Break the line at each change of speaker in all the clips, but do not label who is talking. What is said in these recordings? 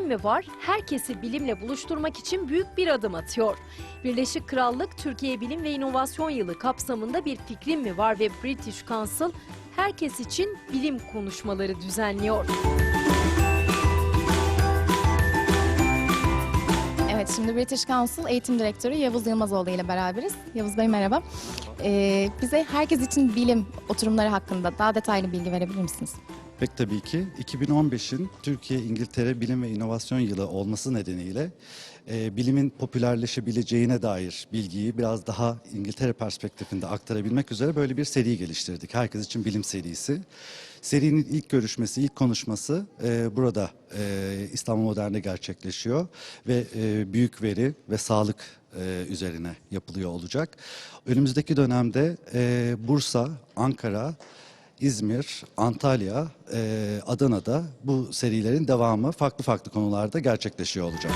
fikrin mi var? Herkesi bilimle buluşturmak için büyük bir adım atıyor. Birleşik Krallık Türkiye Bilim ve İnovasyon Yılı kapsamında Bir Fikrin mi var ve British Council herkes için bilim konuşmaları düzenliyor.
Evet, şimdi British Council Eğitim Direktörü Yavuz Yılmazoğlu ile beraberiz. Yavuz Bey merhaba. Bize herkes için bilim oturumları hakkında daha detaylı bilgi verebilir misiniz?
Pek tabii ki 2015'in Türkiye-İngiltere Bilim ve İnovasyon Yılı olması nedeniyle bilimin popülerleşebileceğine dair bilgiyi biraz daha İngiltere perspektifinde aktarabilmek üzere böyle bir seri geliştirdik. Herkes için bilim serisi. Serinin ilk görüşmesi, ilk konuşması burada İstanbul Modern'de gerçekleşiyor ve büyük veri ve sağlık üzerine yapılıyor olacak. Önümüzdeki dönemde Bursa, Ankara, İzmir, Antalya, Adana'da bu serilerin devamı farklı farklı konularda gerçekleşiyor olacak.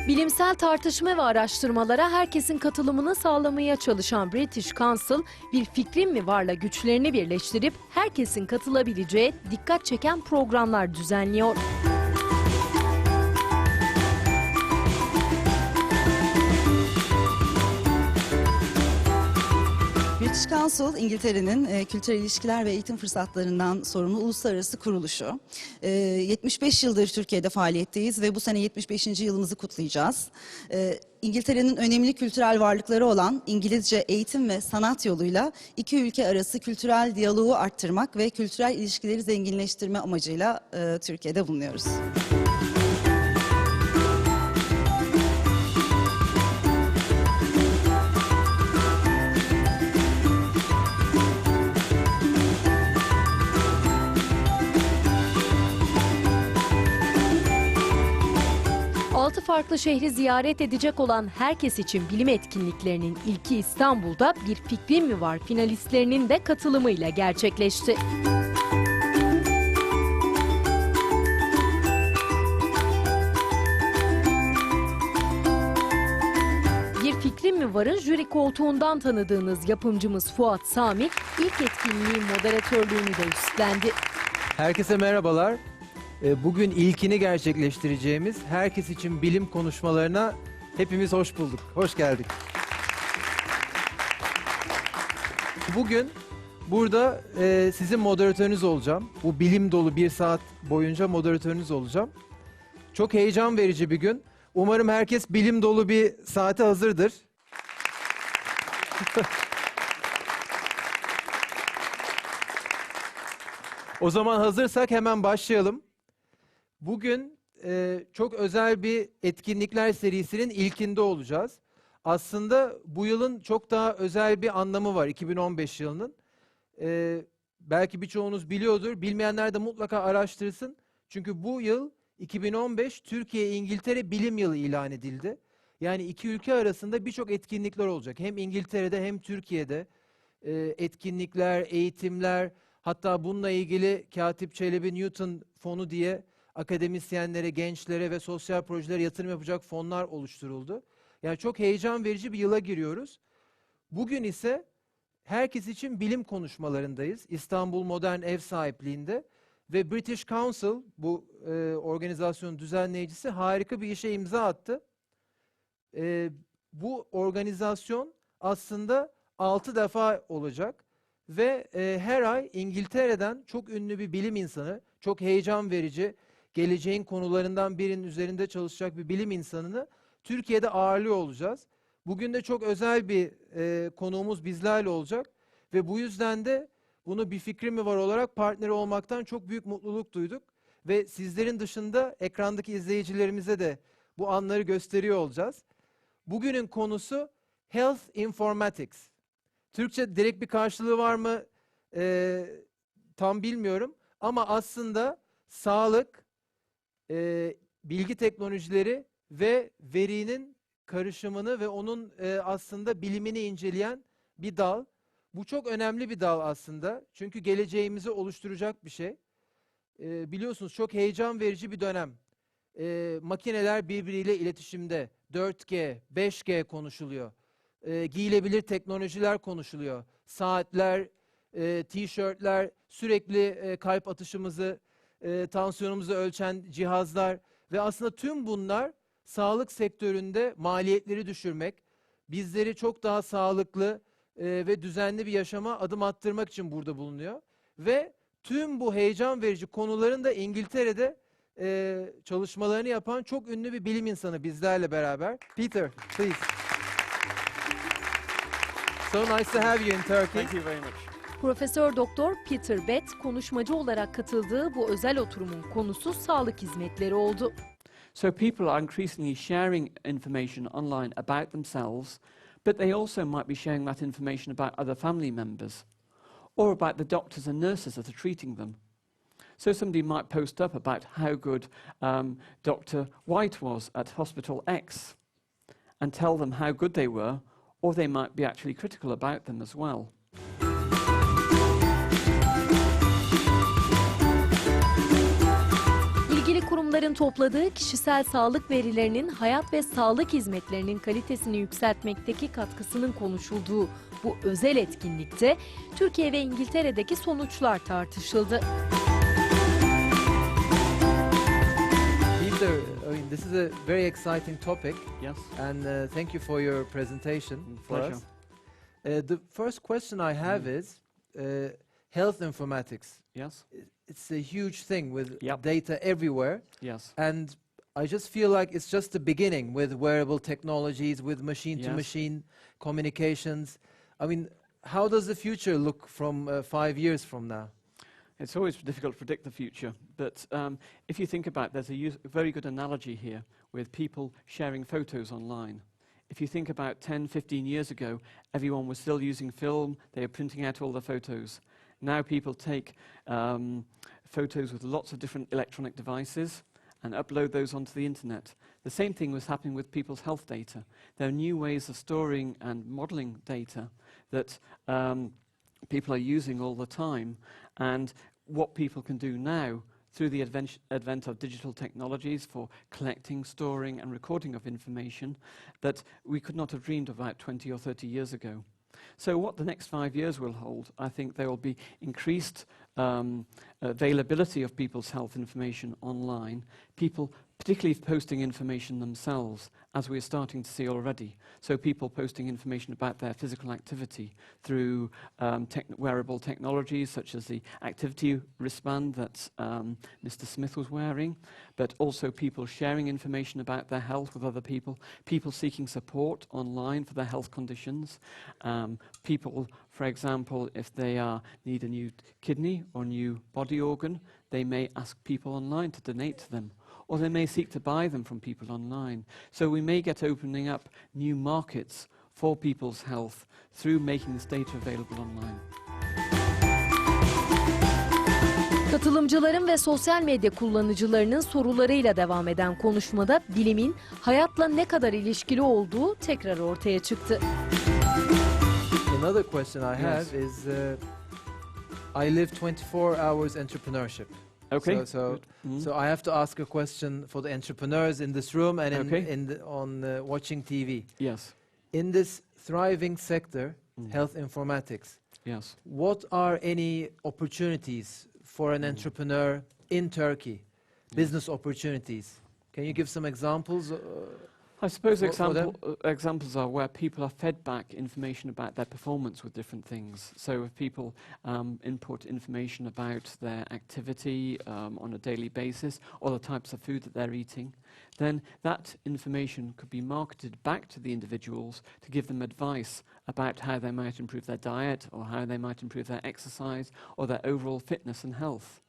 Bilimsel tartışma ve araştırmalara herkesin katılımını sağlamaya çalışan British Council, Bir Fikrin mi varla güçlerini birleştirip herkesin katılabileceği dikkat çeken programlar düzenliyor.
British Council, İngiltere'nin kültürel ilişkiler ve eğitim fırsatlarından sorumlu uluslararası kuruluşu. 75 yıldır Türkiye'de faaliyetteyiz ve bu sene 75. yılımızı kutlayacağız. İngiltere'nin önemli kültürel varlıkları olan İngilizce eğitim ve sanat yoluyla iki ülke arası kültürel diyaloğu arttırmak ve kültürel ilişkileri zenginleştirme amacıyla Türkiye'de bulunuyoruz.
Altı farklı şehri ziyaret edecek olan herkes için bilim etkinliklerinin ilki İstanbul'da Bir Fikrin mi var finalistlerinin de katılımıyla gerçekleşti. Bir Fikrin mi var'ın jüri koltuğundan tanıdığınız yapımcımız Fuat Sami ilk etkinliğin moderatörlüğünü de üstlendi.
Herkese merhabalar. Bugün ilkini gerçekleştireceğimiz Herkes için Bilim konuşmalarına hepimiz hoş bulduk. Hoş geldik. Bugün burada sizin moderatörünüz olacağım. Bu bilim dolu bir saat boyunca moderatörünüz olacağım. Çok heyecan verici bir gün. Umarım herkes bilim dolu bir saate hazırdır. O zaman hazırsak hemen başlayalım. Bugün çok özel bir etkinlikler serisinin ilkinde olacağız. Aslında bu yılın çok daha özel bir anlamı var 2015 yılının. Belki birçoğunuz biliyordur, bilmeyenler de mutlaka araştırsın. Çünkü bu yıl 2015 Türkiye-İngiltere Bilim Yılı ilan edildi. Yani iki ülke arasında birçok etkinlikler olacak. Hem İngiltere'de hem Türkiye'de etkinlikler, eğitimler, hatta bununla ilgili Katip Çelebi Newton Fonu diye akademisyenlere, gençlere ve sosyal projelere yatırım yapacak fonlar oluşturuldu. Yani çok heyecan verici bir yıla giriyoruz. Bugün ise herkes için bilim konuşmalarındayız. İstanbul Modern ev sahipliğinde ve British Council, bu organizasyonun düzenleyicisi, harika bir işe imza attı. Bu organizasyon aslında 6 defa olacak ve her ay İngiltere'den çok ünlü bir bilim insanı, çok heyecan verici, geleceğin konularından birinin üzerinde çalışacak bir bilim insanını Türkiye'de ağırlıyor olacağız. Bugün de çok özel bir konuğumuz bizlerle olacak ve bu yüzden de bunu Bir Fikrin mi var olarak partneri olmaktan çok büyük mutluluk duyduk. Ve sizlerin dışında ekrandaki izleyicilerimize de bu anları gösteriyor olacağız. Bugünün konusu Health Informatics. Türkçe direkt bir karşılığı var mı tam bilmiyorum ama aslında sağlık, bilgi teknolojileri ve verinin karışımını ve onun aslında bilimini inceleyen bir dal. Bu çok önemli bir dal aslında çünkü geleceğimizi oluşturacak bir şey. biliyorsunuz çok heyecan verici bir dönem. Makineler birbiriyle iletişimde. 4G, 5G konuşuluyor. Giyilebilir teknolojiler konuşuluyor. Saatler, tişörtler, sürekli kalp atışımızı, tansiyonumuzu ölçen cihazlar ve aslında tüm bunlar sağlık sektöründe maliyetleri düşürmek, bizleri çok daha sağlıklı ve düzenli bir yaşama adım attırmak için burada bulunuyor. Ve tüm bu heyecan verici konuların da İngiltere'de çalışmalarını yapan çok ünlü bir bilim insanı bizlerle beraber. Peter, please. So nice to have you in Turkey.
Thank you very much.
Profesör Doktor Peter Bett konuşmacı olarak katıldığı bu özel oturumun konusu sağlık hizmetleri oldu.
So people are increasingly sharing information online about themselves, but they also might be sharing that information about other family members or about the doctors and nurses that are treating them. So somebody might post up about how good Dr. White was at Hospital X and tell them how good they were, or they might be actually critical about them as well.
İlgili kurumların topladığı kişisel sağlık verilerinin hayat ve sağlık hizmetlerinin kalitesini yükseltmekteki katkısının konuşulduğu bu özel etkinlikte Türkiye ve İngiltere'deki sonuçlar tartışıldı.
Peter, this is a very exciting topic,
Yes.
and thank you for your presentation for
Pleasure.
us. The first question I have is health informatics.
Yes.
It's a huge thing with
Yep.
data everywhere,
Yes.
and I just feel like it's just the beginning with wearable technologies, with machine-to-machine communications. I mean, how does the future look from 5 years from now?
It's always difficult to predict the future, but if you think about it, there's a very good analogy here with people sharing photos online. If you think about 10, 15 years ago, everyone was still using film, they were printing out all the photos. Now people take photos with lots of different electronic devices and upload those onto the internet. The same thing was happening with people's health data. There are new ways of storing and modeling data that people are using all the time, and what people can do now through the advent of digital technologies for collecting, storing and recording of information that we could not have dreamed about 20 or 30 years ago. So what the next 5 years will hold, I think there will be increased availability of people's health information online, people particularly posting information themselves, as we're starting to see already. So people posting information about their physical activity through wearable technologies such as the activity wristband that Mr. Smith was wearing, but also people sharing information about their health with other people, people seeking support online for their health conditions, people, for example, if they need a new kidney or new body organ, they may ask people online to donate to them, or they may seek to buy them from people online. So we may get opening up new markets for people's health through making this data available online.
Katılımcıların ve sosyal medya kullanıcılarının sorularıyla devam eden konuşmada bilimin hayatla ne kadar ilişkili olduğu tekrar ortaya çıktı.
Another question I have is, I live 24 hours entrepreneurship.
Okay.
So I have to ask a question for the entrepreneurs in this room and on watching TV.
Yes.
In this thriving sector, health informatics,
Yes.
what are any opportunities for an entrepreneur in Turkey? Business opportunities. Can you give some examples?
I suppose
for them?
examples are where people are fed back information about their performance with different things. So if people input information about their activity on a daily basis or the types of food that they're eating, then that information could be marketed back to the individuals to give them advice about how they might improve their diet or how they might improve their exercise or their overall fitness and health.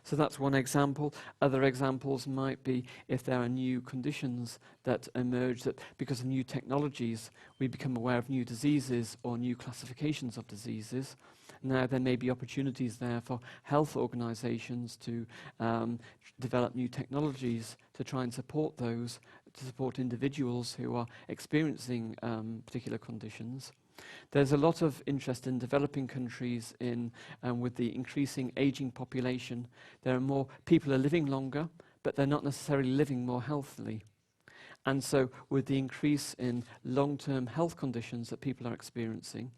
So that's one example. Other examples might be if there are new conditions that emerge that because of new technologies we become aware of new diseases or new classifications of diseases. Now there may be opportunities there for health organisations to develop new technologies to try and support those, to support individuals who are experiencing particular conditions. There's a lot of interest in developing countries with the increasing aging population. There are more people are living longer, but they're not necessarily living more healthily. And so with the increase in long-term health conditions that people are experiencing,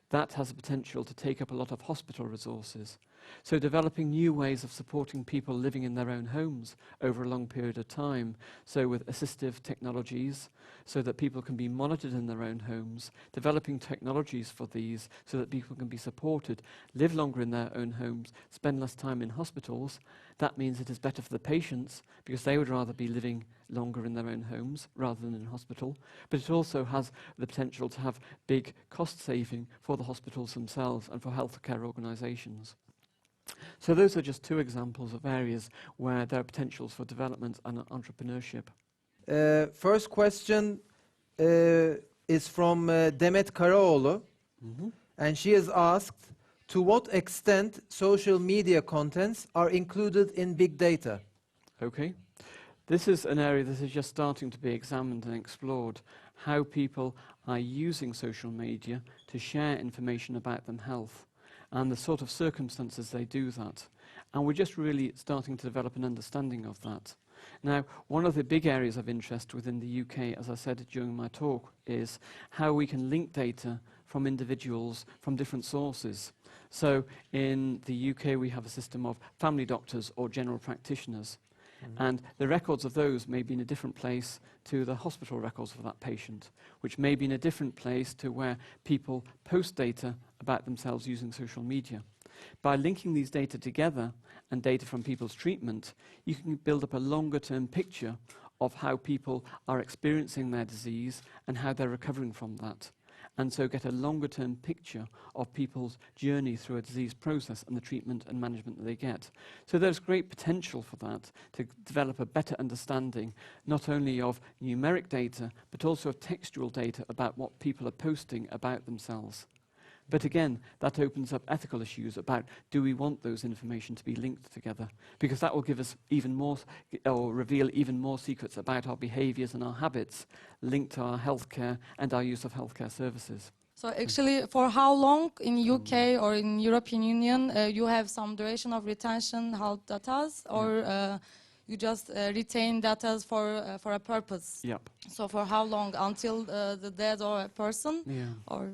that has the potential to take up a lot of hospital resources. So developing new ways of supporting people living in their own homes over a long period of time, so with assistive technologies, so that people can be monitored in their own homes, developing technologies for these so that people can be supported, live longer in their own homes, spend less time in hospitals. That means it is better for the patients because they would rather be living longer in their own homes rather than in hospital. But it also has the potential to have big cost saving for the hospitals themselves and for healthcare organisations. So those are just two examples of areas where there are potentials for development and entrepreneurship.
First question is from Demet Karaoğlu, and she has asked, to what extent social media contents are included in big data?
Okay. This is an area that is just starting to be examined and explored, how people are using social media to share information about their health and the sort of circumstances they do that. And we're just really starting to develop an understanding of that. Now, one of the big areas of interest within the UK, as I said during my talk, is how we can link data from individuals from different sources. So in the UK, we have a system of family doctors or general practitioners. And the records of those may be in a different place to the hospital records for that patient, which may be in a different place to where people post data about themselves using social media. By linking these data together and data from people's treatment, you can build up a longer-term picture of how people are experiencing their disease and how they're recovering from that. And so get a longer-term picture of people's journey through a disease process and the treatment and management that they get. So there's great potential for that, to develop a better understanding, not only of numeric data, but also of textual data about what people are posting about themselves. But again, that opens up ethical issues about, do we want those information to be linked together? Because that will give us even more, or reveal even more secrets about our behaviours and our habits linked to our healthcare and our use of healthcare services.
So actually, for how long in UK or in European Union you have some duration of retention health data, or you just retain data for a purpose?
Yep.
So for how long? Until the death of a person?
Yeah.
Or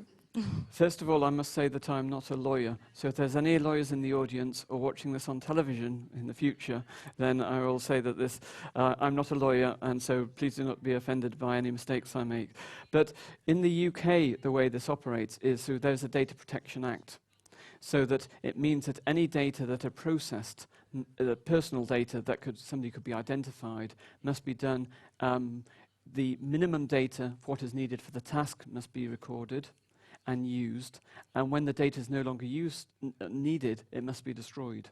First of all, I must say that I'm not a lawyer. So if there's any lawyers in the audience or watching this on television in the future, then I will say that I'm not a lawyer, and so please do not be offended by any mistakes I make. But in the UK, the way this operates is so there's a Data Protection Act. So that it means that any data that are processed, personal data that somebody could be identified, must be done. The minimum data for what is needed for the task must be recorded and used, and when the data is no longer needed, it must be destroyed.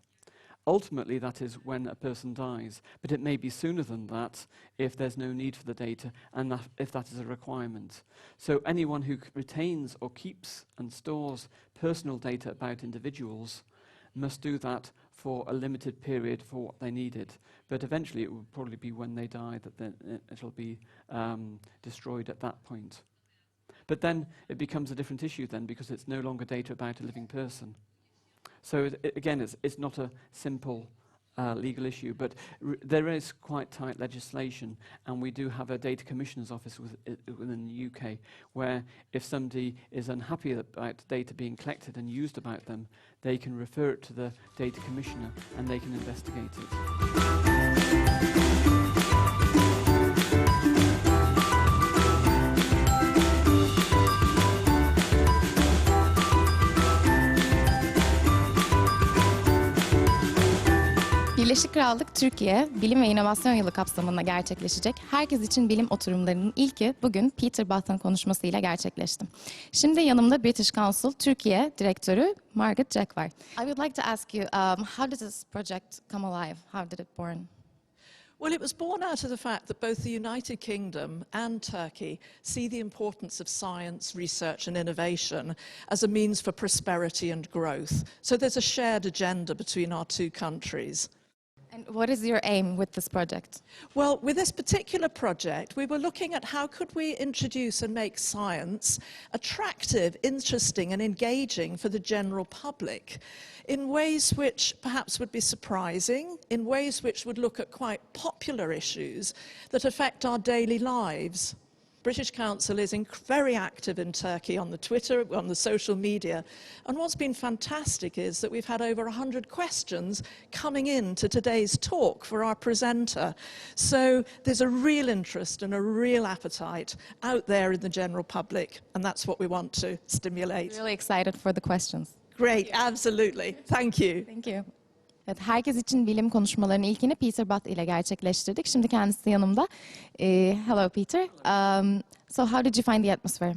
Ultimately, that is when a person dies, but it may be sooner than that if there's no need for the data and if that is a requirement. So anyone who retains or keeps and stores personal data about individuals must do that for a limited period for what they needed. But eventually it will probably be when they die that then it'll be destroyed at that point. But then it becomes a different issue then, because it's no longer data about a living person. So again, it's not a simple legal issue, but there is quite tight legislation, and we do have a data commissioner's office within the UK, where if somebody is unhappy about data being collected and used about them, they can refer it to the data commissioner and they can investigate it.
Birleşik Krallık Türkiye Bilim ve İnovasyon Yılı kapsamında gerçekleşecek Herkes için Bilim oturumlarının ilki bugün Peter Button konuşmasıyla gerçekleşti. Şimdi yanımda British Council Türkiye Direktörü Margaret Jack var. I would like to ask you, how did this project come alive? How did it born?
Well, it was born out of the fact that both the United Kingdom and Turkey see the importance of science, research and innovation as a means for prosperity and growth. So there's a shared agenda between our two countries.
And what is your aim with this project?
Well, with this particular project, we were looking at how could we introduce and make science attractive, interesting and engaging for the general public in ways which perhaps would be surprising, in ways which would look at quite popular issues that affect our daily lives. British Council is very active in Turkey on the Twitter, on the social media. And what's been fantastic is that we've had over 100 questions coming in to today's talk for our presenter. So there's a real interest and a real appetite out there in the general public. And that's what we want to stimulate.
Really excited for the questions.
Great, absolutely. Thank you.
Thank you. Evet, herkes için bilim konuşmalarının ilkini Peter Butt ile gerçekleştirdik. Şimdi kendisi yanımda. Hello Peter. So how did you find the atmosphere?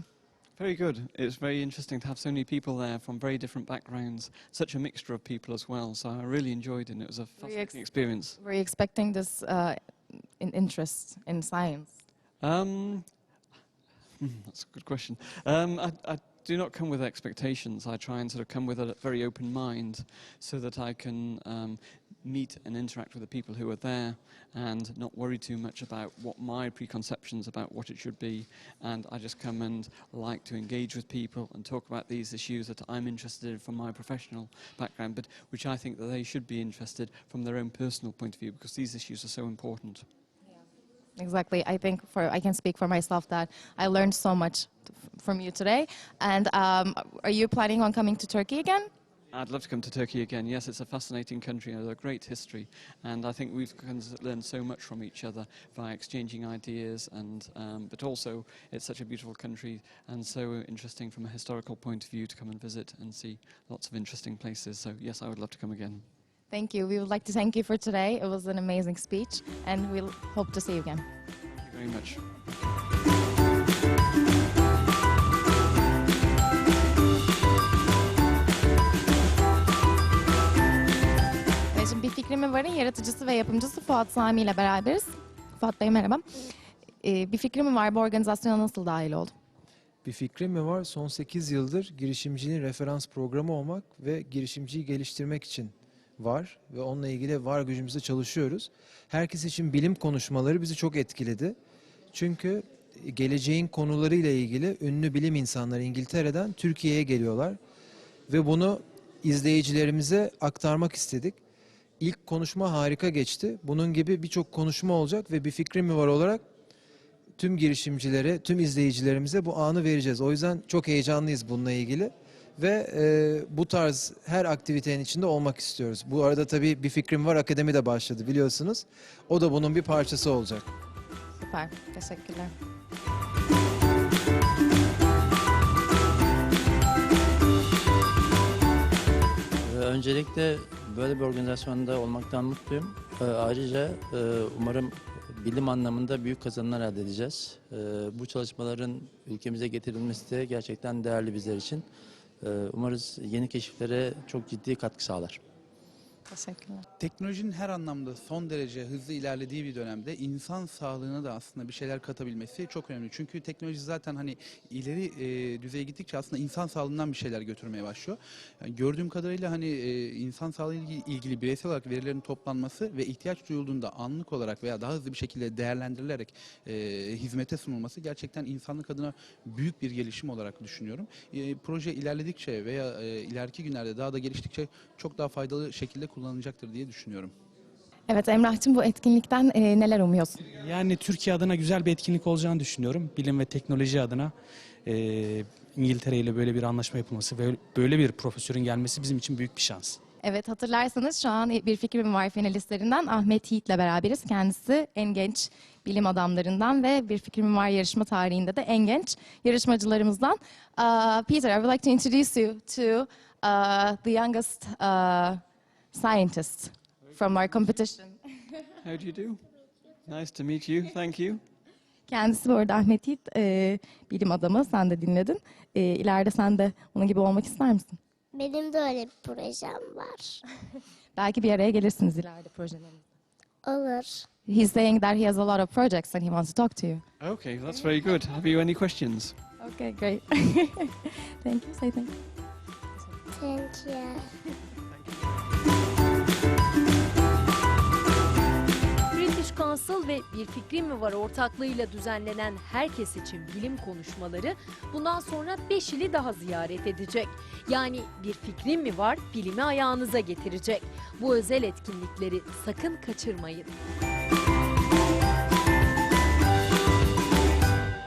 Very good. It's very interesting to have so many people there from very different backgrounds, such a mixture of people as well. So I really enjoyed it and it was a fascinating experience.
Were you expecting this interest in science?
That's a good question. I do not come with expectations. I try and sort of come with a very open mind so that I can meet and interact with the people who are there and not worry too much about what my preconceptions about what it should be. And I just come and like to engage with people and talk about these issues that I'm interested in from my professional background, but which I think that they should be interested from their own personal point of view because these issues are so important.
Exactly. I think I can speak for myself that I learned so much from you today. And are you planning on coming to Turkey again?
I'd love to come to Turkey again. Yes, it's a fascinating country and a great history. And I think we've learned so much from each other by exchanging ideas. And but also, it's such a beautiful country and so interesting from a historical point of view to come and visit and see lots of interesting places. So yes, I would love to come again.
Thank you. We would like to thank you for today. It was an amazing speech, and we'll hope to see you again.
Thank you very much.
Şimdi Bir Fikrin mi Var'ın yaratıcısı ve yapımcısı Fuat Sami ile beraberiz. Fuat Bey merhaba. Bir Fikrin mi Var bu organizasyona nasıl dahil oldu?
Bir Fikrin mi Var son 8 yıldır girişimciliğin referans programı olmak ve girişimciyi geliştirmek için var ve onunla ilgili var gücümüzle çalışıyoruz. Herkes için bilim konuşmaları bizi çok etkiledi. Çünkü geleceğin konularıyla ilgili ünlü bilim insanları İngiltere'den Türkiye'ye geliyorlar ve bunu izleyicilerimize aktarmak istedik. İlk konuşma harika geçti. Bunun gibi birçok konuşma olacak ve Bir Fikrin mi Var olarak tüm girişimcilere, tüm izleyicilerimize bu anı vereceğiz. O yüzden çok heyecanlıyız bununla ilgili. Ve bu tarz her aktivitenin içinde olmak istiyoruz. Bu arada tabii Bir Fikrim Var Akademi de başladı biliyorsunuz. O da bunun bir parçası olacak.
Süper, teşekkürler.
Öncelikle böyle bir organizasyonda olmaktan mutluyum. Ayrıca umarım bilim anlamında büyük kazanımlar elde edeceğiz. Bu çalışmaların ülkemize getirilmesi de gerçekten değerli bizler için. Umarız yeni keşiflere çok ciddi katkı sağlar.
Teşekkürler.
Teknolojinin her anlamda son derece hızlı ilerlediği bir dönemde insan sağlığına da aslında bir şeyler katabilmesi çok önemli. Çünkü teknoloji zaten hani ileri düzeye gittikçe aslında insan sağlığından bir şeyler götürmeye başlıyor. Yani gördüğüm kadarıyla hani insan sağlığıyla ilgili bireysel olarak verilerin toplanması ve ihtiyaç duyulduğunda anlık olarak veya daha hızlı bir şekilde değerlendirilerek hizmete sunulması gerçekten insanlık adına büyük bir gelişim olarak düşünüyorum. Proje ilerledikçe veya ileriki günlerde daha da geliştikçe çok daha faydalı şekilde kullanılacaktır diye düşünüyorum.
Evet Emrah'cığım bu etkinlikten neler umuyorsun?
Yani Türkiye adına güzel bir etkinlik olacağını düşünüyorum. Bilim ve teknoloji adına İngiltere ile böyle bir anlaşma yapılması ve böyle bir profesörün gelmesi bizim için büyük bir şans.
Evet hatırlarsanız şu an Bir Fikrin Var finalistlerinden Ahmet Yiğit'le beraberiz. Kendisi en genç bilim adamlarından ve Bir Fikrin Var yarışma tarihinde de en genç yarışmacılarımızdan. Peter, I would like to introduce you to the youngest scientist from our competition.
How do you do? Nice to meet you. Thank you.
Kendisi bu arada Ahmet Yiğit, bilim adamı. Sen de dinledin. İleride sen de onun gibi olmak ister misin?
Benim de öyle bir projem var.
Belki bir araya gelirsiniz ileride projelerinizde.
Olur.
He's saying that he has a lot of projects and he wants to talk to you.
Okay, that's very good. Have you any questions?
Okay, great. Thank you. Say thank you.
Thank you.
Council ve Bir Fikrin mi var ortaklığıyla düzenlenen Herkes için Bilim Konuşmaları bundan sonra 5 ili daha ziyaret edecek. Yani Bir Fikrin mi var bilimi ayağınıza getirecek. Bu özel etkinlikleri sakın kaçırmayın.